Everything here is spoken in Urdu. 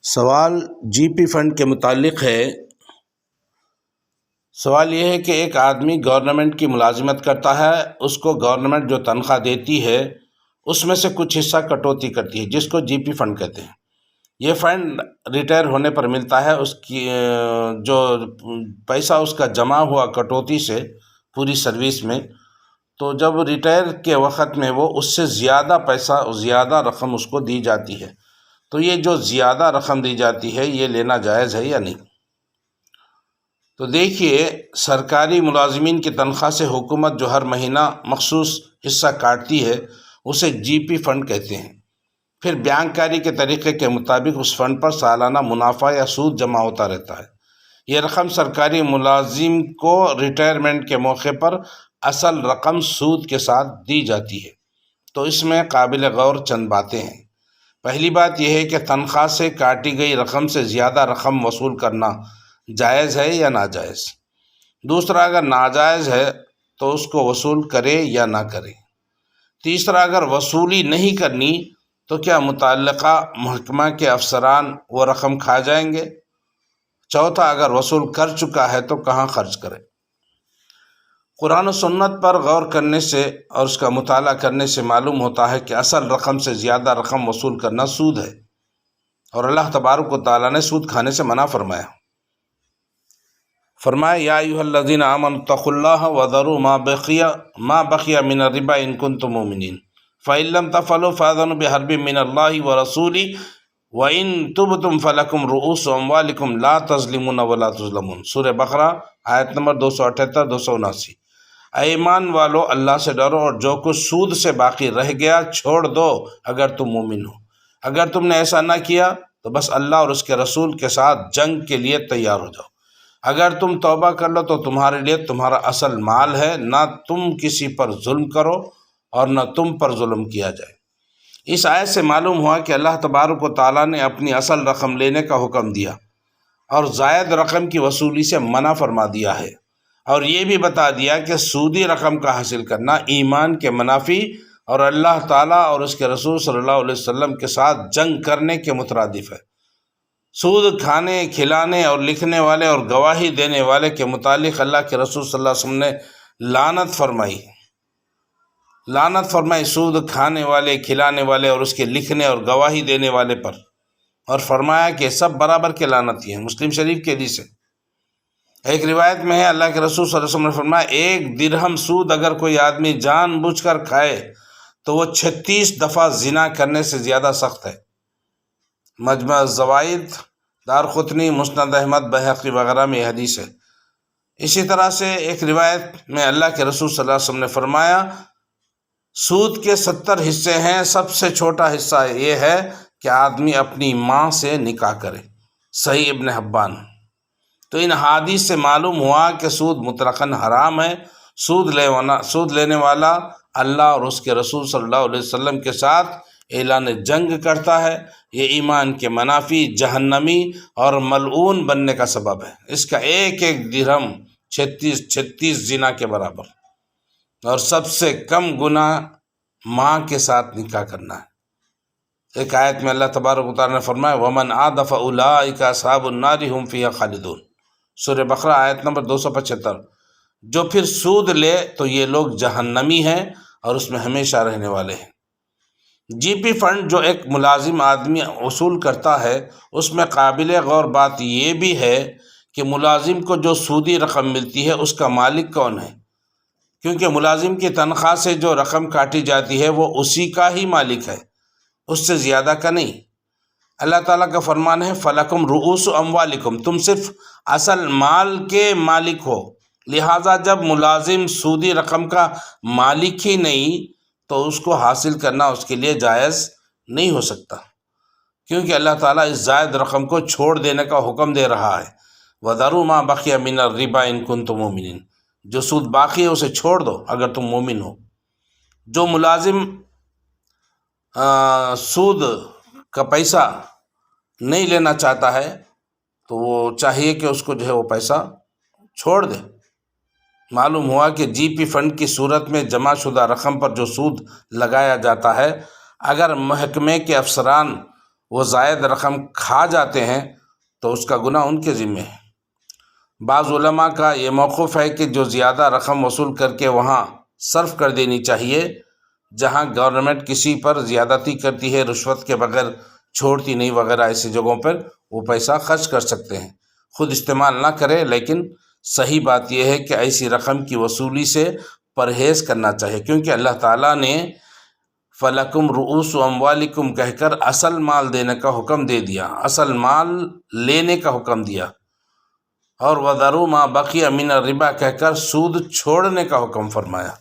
سوال جی پی فنڈ کے متعلق ہے۔ سوال یہ ہے کہ ایک آدمی گورنمنٹ کی ملازمت کرتا ہے، اس کو گورنمنٹ جو تنخواہ دیتی ہے اس میں سے کچھ حصہ کٹوتی کرتی ہے، جس کو جی پی فنڈ کہتے ہیں۔ یہ فنڈ ریٹائر ہونے پر ملتا ہے، اس کی جو پیسہ اس کا جمع ہوا کٹوتی سے پوری سروس میں، تو جب ریٹائر کے وقت میں وہ اس سے زیادہ پیسہ، زیادہ رقم اس کو دی جاتی ہے۔ تو یہ جو زیادہ رقم دی جاتی ہے یہ لینا جائز ہے یا نہیں؟ تو دیکھیے، سرکاری ملازمین کی تنخواہ سے حکومت جو ہر مہینہ مخصوص حصہ کاٹتی ہے اسے جی پی فنڈ کہتے ہیں۔ پھر بیان کاری کے طریقے کے مطابق اس فنڈ پر سالانہ منافع یا سود جمع ہوتا رہتا ہے۔ یہ رقم سرکاری ملازم کو ریٹائرمنٹ کے موقع پر اصل رقم سود کے ساتھ دی جاتی ہے۔ تو اس میں قابل غور چند باتیں ہیں۔ پہلی بات یہ ہے کہ تنخواہ سے کاٹی گئی رقم سے زیادہ رقم وصول کرنا جائز ہے یا ناجائز؟ دوسرا، اگر ناجائز ہے تو اس کو وصول کرے یا نہ کرے؟ تیسرا، اگر وصولی نہیں کرنی تو کیا متعلقہ محکمہ کے افسران وہ رقم کھا جائیں گے؟ چوتھا، اگر وصول کر چکا ہے تو کہاں خرچ کرے؟ قرآن و سنت پر غور کرنے سے اور اس کا مطالعہ کرنے سے معلوم ہوتا ہے کہ اصل رقم سے زیادہ رقم وصول کرنا سود ہے، اور اللہ تبارک و تعالیٰ نے سود کھانے سے منع فرمایا۔ یا ایھا الذین آمنوا اتقوا اللہ وذروا ما بقی من الربا ان کنتم مؤمنین فإن لم تفعلوا فأذنوا بحرب من اللہ ورسولہ وَإِن تُبْتُمْ فَلَكُمْ رُؤُوسُ أَمْوَالِكُمْ لَا تَظْلِمُونَ وَلَا تُظْلَمُونَ۔ سورہ بقرہ آیت نمبر 278 279۔ اے ایمان والو، اللہ سے ڈرو اور جو کچھ سود سے باقی رہ گیا چھوڑ دو اگر تم مومن ہو۔ اگر تم نے ایسا نہ کیا تو بس اللہ اور اس کے رسول کے ساتھ جنگ کے لیے تیار ہو جاؤ۔ اگر تم توبہ کر لو تو تمہارے لیے تمہارا اصل مال ہے، نہ تم کسی پر ظلم کرو اور نہ تم پر ظلم کیا جائے۔ اس آیت سے معلوم ہوا کہ اللہ تبارک و تعالیٰ نے اپنی اصل رقم لینے کا حکم دیا اور زائد رقم کی وصولی سے منع فرما دیا ہے، اور یہ بھی بتا دیا کہ سودی رقم کا حاصل کرنا ایمان کے منافی اور اللہ تعالیٰ اور اس کے رسول صلی اللہ علیہ وسلم کے ساتھ جنگ کرنے کے مترادف ہے۔ سود کھانے، کھلانے اور لکھنے والے اور گواہی دینے والے کے متعلق اللہ کے رسول صلی اللہ علیہ وسلم نے لعنت فرمائی سود کھانے والے، کھلانے والے اور اس کے لکھنے اور گواہی دینے والے پر، اور فرمایا کہ سب برابر کے لعنتی ہیں۔ مسلم شریف کے حدیث ہے۔ ایک روایت میں ہے اللہ کے رسول صلی اللہ علیہ وسلم نے فرمایا، 1 درہم سود اگر کوئی آدمی جان بوجھ کر کھائے تو وہ 36 دفعہ زنا کرنے سے زیادہ سخت ہے۔ مجمع الزوائد، دارقطنی، مسند احمد، بہقی وغیرہ میں یہ حدیث ہے۔ اسی طرح سے ایک روایت میں اللہ کے رسول صلی اللہ علیہ وسلم نے فرمایا، سود کے 70 حصے ہیں، سب سے چھوٹا حصہ یہ ہے کہ آدمی اپنی ماں سے نکاح کرے۔ صحیح ابن حبان۔ تو ان حدیث سے معلوم ہوا کہ سود مطلقاً حرام ہے۔ سود لینے والا اللہ اور اس کے رسول صلی اللہ علیہ وسلم کے ساتھ اعلان جنگ کرتا ہے۔ یہ ایمان کے منافی، جہنمی اور ملعون بننے کا سبب ہے۔ اس کا ایک درہم 36 زنا کے برابر، اور سب سے کم گناہ ماں کے ساتھ نکاح کرنا ہے۔ ایک آیت میں اللہ تبارک و تعالیٰ نے فرمایا، وَمَنْ عَادَ فَأُولَٰئِكَ أَصْحَابُ النَّارِ هُمْ فِيهَا خَالِدُونَ۔ سورہ بقرہ آیت نمبر 275۔ جو پھر سود لے تو یہ لوگ جہنمی ہیں اور اس میں ہمیشہ رہنے والے ہیں۔ جی پی فنڈ جو ایک ملازم آدمی وصول کرتا ہے، اس میں قابل غور بات یہ بھی ہے کہ ملازم کو جو سودی رقم ملتی ہے اس کا مالک کون ہے، کیونکہ ملازم کی تنخواہ سے جو رقم کاٹی جاتی ہے وہ اسی کا ہی مالک ہے، اس سے زیادہ کا نہیں۔ اللہ تعالیٰ کا فرمان ہے، فَلَكُمْ رُؤُوسُ أَمْوَالِكُمْ، تم صرف اصل مال کے مالک ہو۔ لہٰذا جب ملازم سودی رقم کا مالک ہی نہیں تو اس کو حاصل کرنا اس کے لیے جائز نہیں ہو سکتا، کیونکہ اللہ تعالیٰ اس زائد رقم کو چھوڑ دینے کا حکم دے رہا ہے۔ وَذَرُوا مَا بَقِيَ مِنَ الرِّبَا إِن كُنتُم مُؤْمِنِينَ، جو سود باقی ہے اسے چھوڑ دو اگر تم مومن ہو۔ جو ملازم سود کا پیسہ نہیں لینا چاہتا ہے تو وہ چاہیے کہ اس کو جو ہے وہ پیسہ چھوڑ دے۔ معلوم ہوا کہ جی پی فنڈ کی صورت میں جمع شدہ رقم پر جو سود لگایا جاتا ہے، اگر محکمے کے افسران وہ زائد رقم کھا جاتے ہیں تو اس کا گناہ ان کے ذمہ ہے۔ بعض علماء کا یہ موقف ہے کہ جو زیادہ رقم وصول کر کے وہاں صرف کر دینی چاہیے جہاں گورنمنٹ کسی پر زیادتی کرتی ہے، رشوت کے بغیر چھوڑتی نہیں وغیرہ، ایسی جگہوں پر وہ پیسہ خرچ کر سکتے ہیں، خود استعمال نہ کرے۔ لیکن صحیح بات یہ ہے کہ ایسی رقم کی وصولی سے پرہیز کرنا چاہیے، کیونکہ اللہ تعالیٰ نے فَلَكُمْ رُؤُوسُ أَمْوَالِكُمْ کہہ کر اصل مال دینے کا حکم دے دیا، اصل مال لینے کا حکم دیا، اور وَذَرُوا مَا بَقِيَ مِنَ الرِّبَا کہہ کر سود چھوڑنے کا حکم فرمایا۔